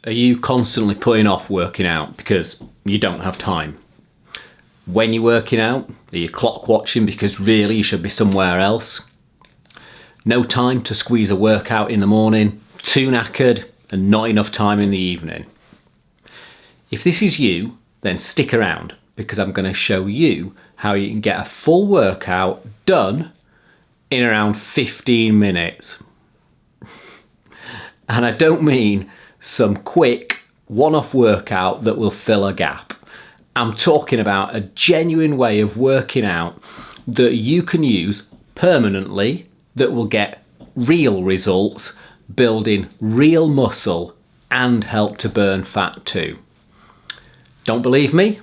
Are you constantly putting off working out because you don't have time? When you're working out, are you clock watching because really you should be somewhere else? No time to squeeze a workout in the morning, too knackered, and not enough time in the evening. If this is you, then stick around because I'm going to show you how you can get a full workout done in around 15 minutes. And I don't mean some quick one-off workout that will fill a gap. I'm talking about a genuine way of working out that you can use permanently that will get real results, building real muscle and help to burn fat too. Don't believe me?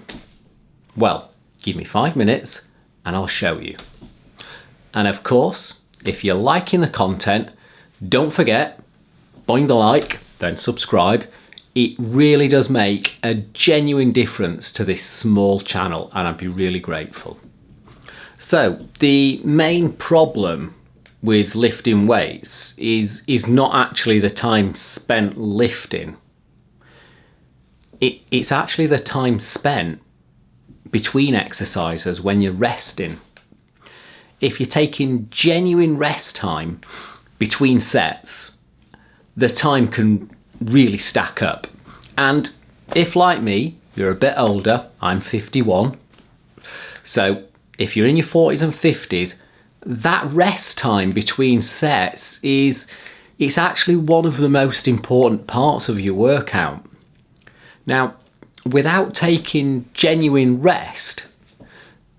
Well, give me 5 minutes and I'll show you. And of course, if you're liking the content, don't forget, boing the like, then subscribe. It really does make a genuine difference to this small channel and I'd be really grateful. So the main problem with lifting weights is not actually the time spent lifting. It's actually the time spent between exercises when you're resting. If you're taking genuine rest time between sets, the time can really stack up. And if, like me, you're a bit older, I'm 51, so if you're in your 40s and 50s, that rest time between sets it's actually one of the most important parts of your workout. Now, without taking genuine rest,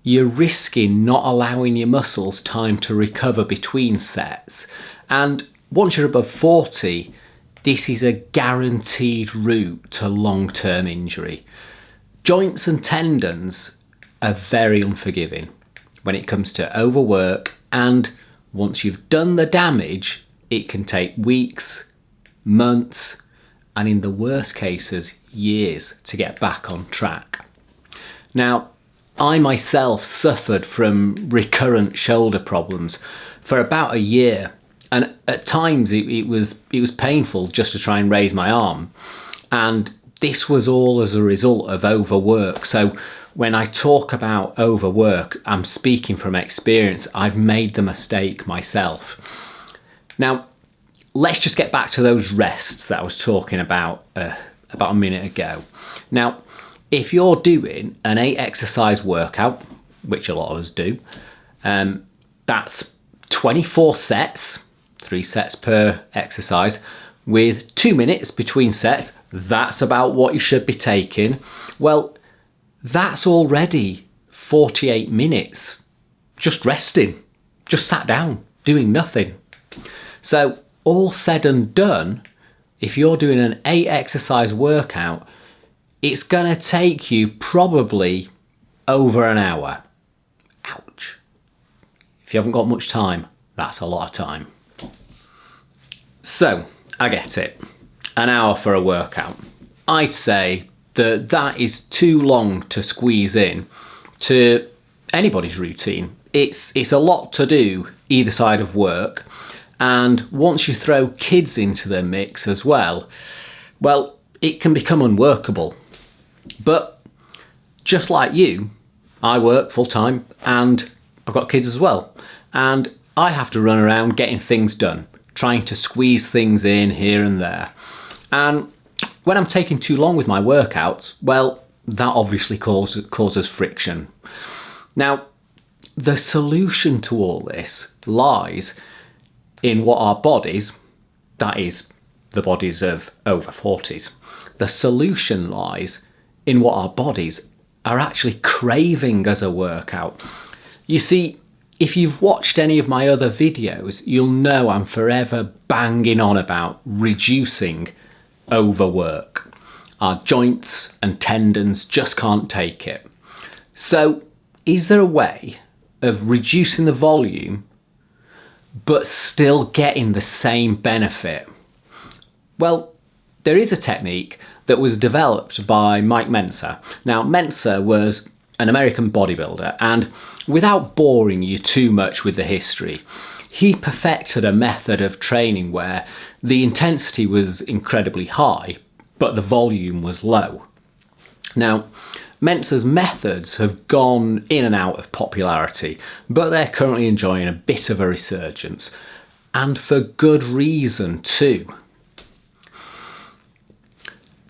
you're risking not allowing your muscles time to recover between sets. And once you're above 40, this is a guaranteed route to long-term injury. Joints and tendons are very unforgiving when it comes to overwork, and once you've done the damage, it can take weeks, months, and in the worst cases, years to get back on track. Now, I myself suffered from recurrent shoulder problems for about a year. And at times it was painful just to try and raise my arm. And this was all as a result of overwork. So when I talk about overwork, I'm speaking from experience. I've made the mistake myself. Now, let's just get back to those rests that I was talking about a minute ago. Now, if you're doing an 8 exercise workout, which a lot of us do, that's 24 sets, 3 sets per exercise, with 2 minutes between sets. That's about what you should be taking. Well, that's already 48 minutes just resting, just sat down, doing nothing. So all said and done, if you're doing an 8 exercise workout, it's going to take you probably over an hour. Ouch. If you haven't got much time, that's a lot of time. So, I get it. An hour for a workout. I'd say that is too long to squeeze in to anybody's routine. It's a lot to do either side of work. And once you throw kids into the mix as well, it can become unworkable. But just like you, I work full time and I've got kids as well. And I have to run around getting things done, trying to squeeze things in here and there. And when I'm taking too long with my workouts, that obviously causes friction. Now, the solution to all this lies in what our bodies, that is, the bodies of over 40s, the solution lies in what our bodies are actually craving as a workout. You see, if you've watched any of my other videos, you'll know I'm forever banging on about reducing overwork. Our joints and tendons just can't take it. So, is there a way of reducing the volume but still getting the same benefit? Well, there is a technique that was developed by Mike Mentzer. Now, Mentzer was an American bodybuilder, and without boring you too much with the history, he perfected a method of training where the intensity was incredibly high, but the volume was low. Now, Mensa's methods have gone in and out of popularity, but they're currently enjoying a bit of a resurgence, and for good reason too.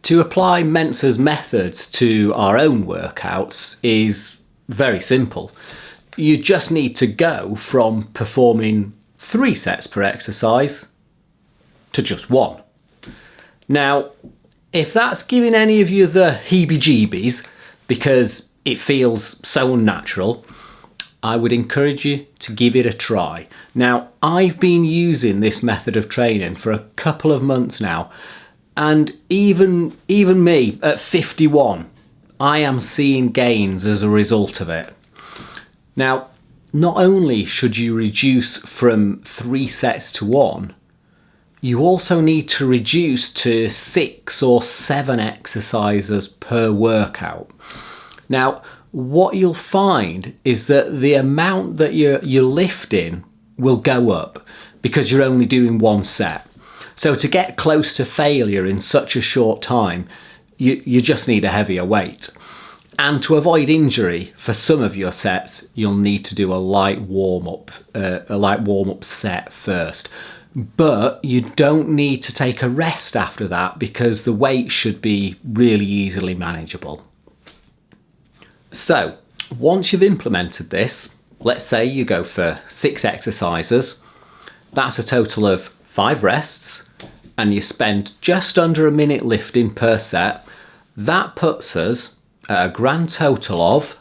To apply Mensa's methods to our own workouts is very simple. You just need to go from performing 3 sets per exercise to just 1. Now, if that's giving any of you the heebie-jeebies because it feels so unnatural, I would encourage you to give it a try. Now, I've been using this method of training for a couple of months now, and even me at 51, I am seeing gains as a result of it. Now, not only should you reduce from 3 sets to 1, you also need to reduce to 6 or 7 exercises per workout. Now, what you'll find is that the amount that you're lifting will go up because you're only doing 1 set. So to get close to failure in such a short time, you just need a heavier weight. And to avoid injury, for some of your sets, you'll need to do a light warm-up set first. But you don't need to take a rest after that because the weight should be really easily manageable. So, once you've implemented this, let's say you go for 6 exercises, that's a total of 5 rests, and you spend just under a minute lifting per set. That puts us at a grand total of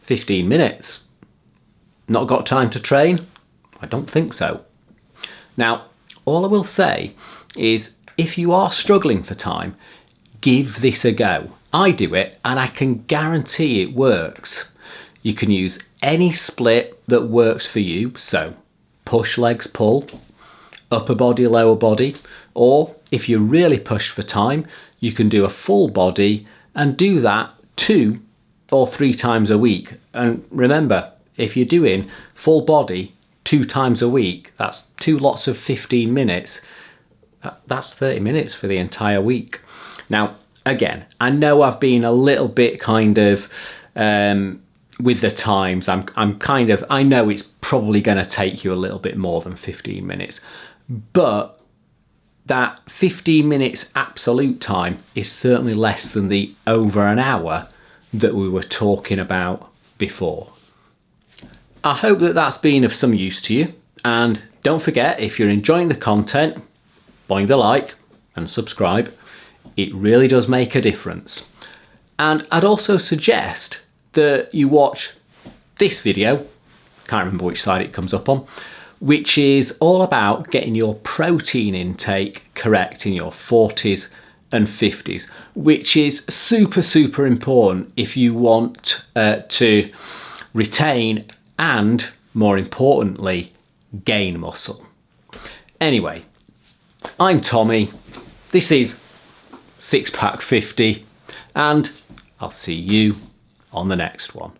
15 minutes. Not got time to train? I don't think so. Now, all I will say is if you are struggling for time, give this a go. I do it and I can guarantee it works. You can use any split that works for you, so push, legs, pull, upper body, lower body, or if you're really pushed for time, you can do a full body and do that 2 or 3 times a week. And remember, if you're doing full body 2 times a week, that's 2 lots of 15 minutes. That's 30 minutes for the entire week. Now, again, I know I've been a little bit kind of with the times. I know it's probably going to take you a little bit more than 15 minutes, but that 15 minutes absolute time is certainly less than the over an hour that we were talking about before. I hope that that's been of some use to you, and don't forget, if you're enjoying the content, boing the like and subscribe. It really does make a difference. And I'd also suggest that you watch this video, can't remember which side it comes up on, which is all about getting your protein intake correct in your 40s and 50s, which is super important if you want to retain and, more importantly, gain muscle. Anyway, I'm Tommy, this is Six Pack 50, and I'll see you on the next one.